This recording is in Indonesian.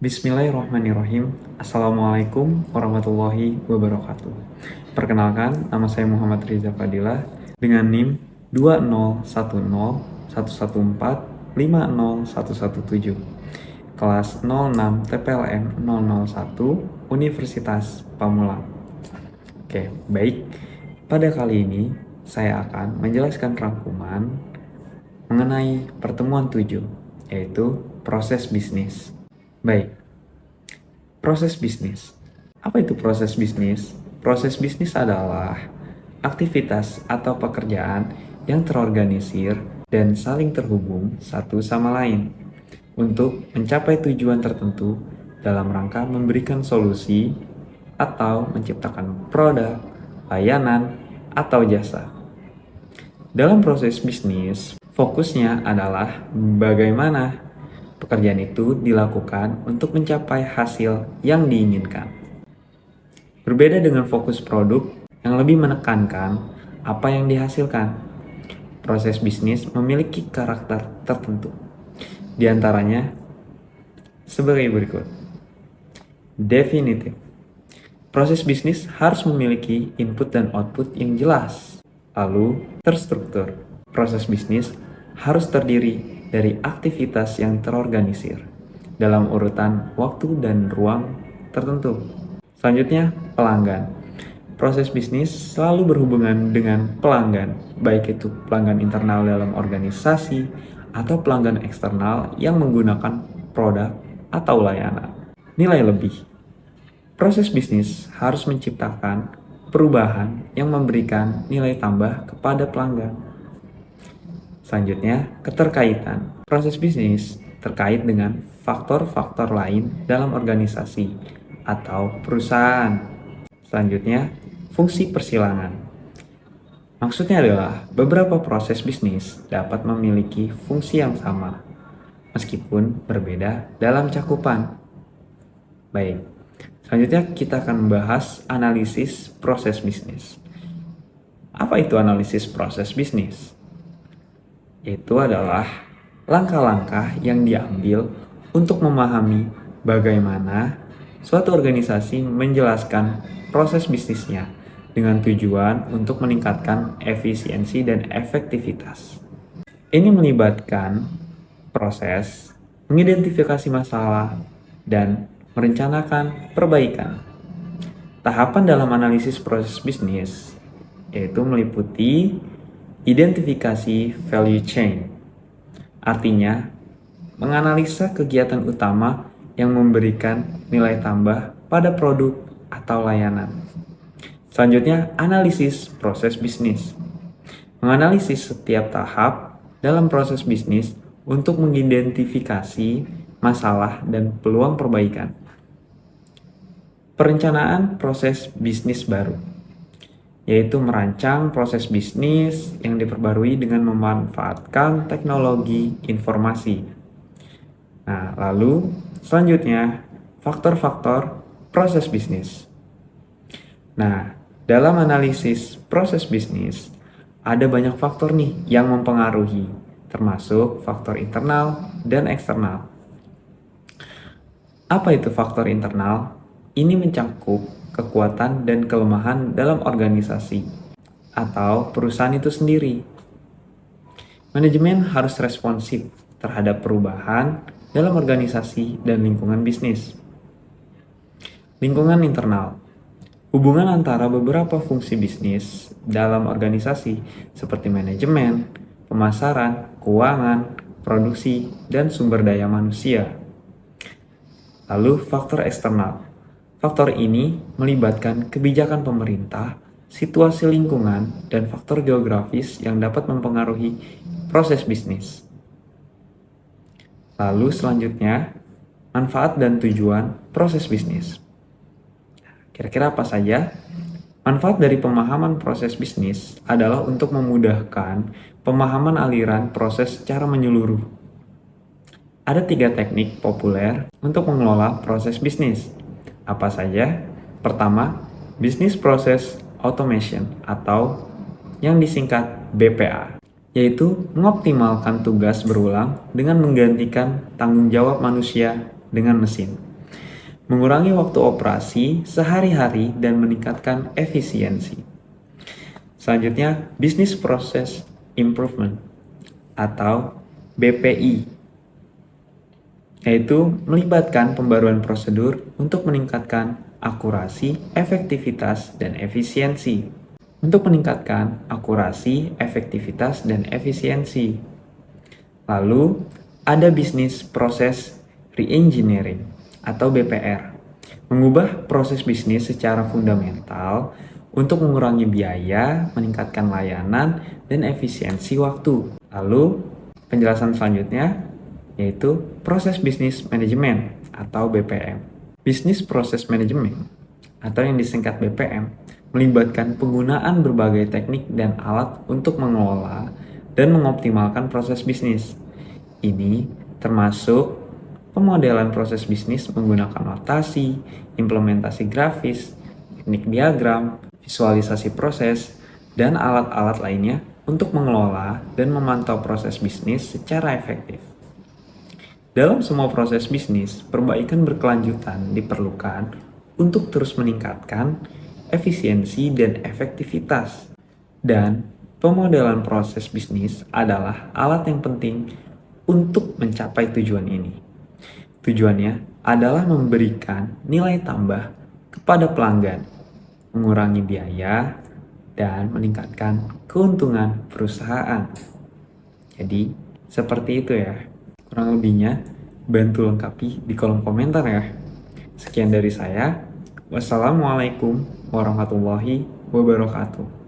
Bismillahirrahmanirrahim. Assalamualaikum warahmatullahi wabarakatuh. Perkenalkan, nama saya Muhammad Riza Fadilah dengan NIM 2010114501117, kelas 06 TPLN 001 Universitas Pamulang. Oke, baik. Pada kali ini saya akan menjelaskan rangkuman mengenai pertemuan 7, yaitu proses bisnis. Baik, proses bisnis. Apa itu proses bisnis? Proses bisnis adalah aktivitas atau pekerjaan yang terorganisir dan saling terhubung satu sama lain untuk mencapai tujuan tertentu dalam rangka memberikan solusi atau menciptakan produk, layanan, atau jasa. Dalam proses bisnis, fokusnya adalah bagaimana pekerjaan itu dilakukan untuk mencapai hasil yang diinginkan. Berbeda dengan fokus produk yang lebih menekankan apa yang dihasilkan. Proses bisnis memiliki karakter tertentu. Di antaranya sebagai berikut. Definitif. Proses bisnis harus memiliki input dan output yang jelas. Lalu, terstruktur. Proses bisnis harus terdiri dari aktivitas yang terorganisir dalam urutan waktu dan ruang tertentu. Selanjutnya, pelanggan. Proses bisnis selalu berhubungan dengan pelanggan, baik itu pelanggan internal dalam organisasi atau pelanggan eksternal yang menggunakan produk atau layanan. Nilai lebih. Proses bisnis harus menciptakan perubahan yang memberikan nilai tambah kepada pelanggan. Selanjutnya, keterkaitan. Proses bisnis terkait dengan faktor-faktor lain dalam organisasi atau perusahaan. Selanjutnya, fungsi persilangan. Maksudnya adalah beberapa proses bisnis dapat memiliki fungsi yang sama, meskipun berbeda dalam cakupan. Baik, selanjutnya kita akan membahas analisis proses bisnis. Apa itu analisis proses bisnis? Itu adalah langkah-langkah yang diambil untuk memahami bagaimana suatu organisasi menjelaskan proses bisnisnya dengan tujuan untuk meningkatkan efisiensi dan efektivitas. Ini melibatkan proses mengidentifikasi masalah dan merencanakan perbaikan. Tahapan dalam analisis proses bisnis yaitu meliputi identifikasi value chain, artinya menganalisa kegiatan utama yang memberikan nilai tambah pada produk atau layanan. Selanjutnya, analisis proses bisnis. Menganalisis setiap tahap dalam proses bisnis untuk mengidentifikasi masalah dan peluang perbaikan. Perencanaan proses bisnis baru, yaitu merancang proses bisnis yang diperbarui dengan memanfaatkan teknologi informasi. Nah, lalu selanjutnya faktor-faktor proses bisnis. Nah, dalam analisis proses bisnis ada banyak faktor nih yang mempengaruhi, termasuk faktor internal dan eksternal. Apa itu faktor internal? Ini mencakup kekuatan dan kelemahan dalam organisasi atau perusahaan itu sendiri. Manajemen harus responsif terhadap perubahan dalam organisasi dan lingkungan bisnis. Lingkungan internal. Hubungan antara beberapa fungsi bisnis dalam organisasi seperti manajemen, pemasaran, keuangan, produksi, dan sumber daya manusia. Lalu faktor eksternal. Faktor ini melibatkan kebijakan pemerintah, situasi lingkungan, dan faktor geografis yang dapat mempengaruhi proses bisnis. Lalu selanjutnya, manfaat dan tujuan proses bisnis. Kira-kira apa saja? Manfaat dari pemahaman proses bisnis adalah untuk memudahkan pemahaman aliran proses secara menyeluruh. Ada 3 teknik populer untuk mengelola proses bisnis. Apa saja? Pertama, Business Process Automation atau yang disingkat BPA, yaitu mengoptimalkan tugas berulang dengan menggantikan tanggung jawab manusia dengan mesin. mengurangi waktu operasi sehari-hari dan meningkatkan efisiensi. Selanjutnya, Business Process Improvement atau BPI, yaitu melibatkan pembaruan prosedur untuk meningkatkan akurasi, efektivitas, dan efisiensi. Untuk meningkatkan akurasi, efektivitas, dan efisiensi. Lalu, ada Business Process Reengineering atau BPR, mengubah proses bisnis secara fundamental untuk mengurangi biaya, meningkatkan layanan, dan efisiensi waktu. Lalu, penjelasan selanjutnya yaitu proses bisnis manajemen atau BPM. Business Process Management atau yang disingkat BPM melibatkan penggunaan berbagai teknik dan alat untuk mengelola dan mengoptimalkan proses bisnis. Ini termasuk pemodelan proses bisnis menggunakan notasi, implementasi grafis, teknik diagram, visualisasi proses, dan alat-alat lainnya untuk mengelola dan memantau proses bisnis secara efektif. Dalam semua proses bisnis, perbaikan berkelanjutan diperlukan untuk terus meningkatkan efisiensi dan efektivitas. Dan pemodelan proses bisnis adalah alat yang penting untuk mencapai tujuan ini. Tujuannya adalah memberikan nilai tambah kepada pelanggan, mengurangi biaya, dan meningkatkan keuntungan perusahaan. Jadi, seperti itu ya. Kurang lebihnya, bantu lengkapi di kolom komentar ya. Sekian dari saya. Wassalamualaikum warahmatullahi wabarakatuh.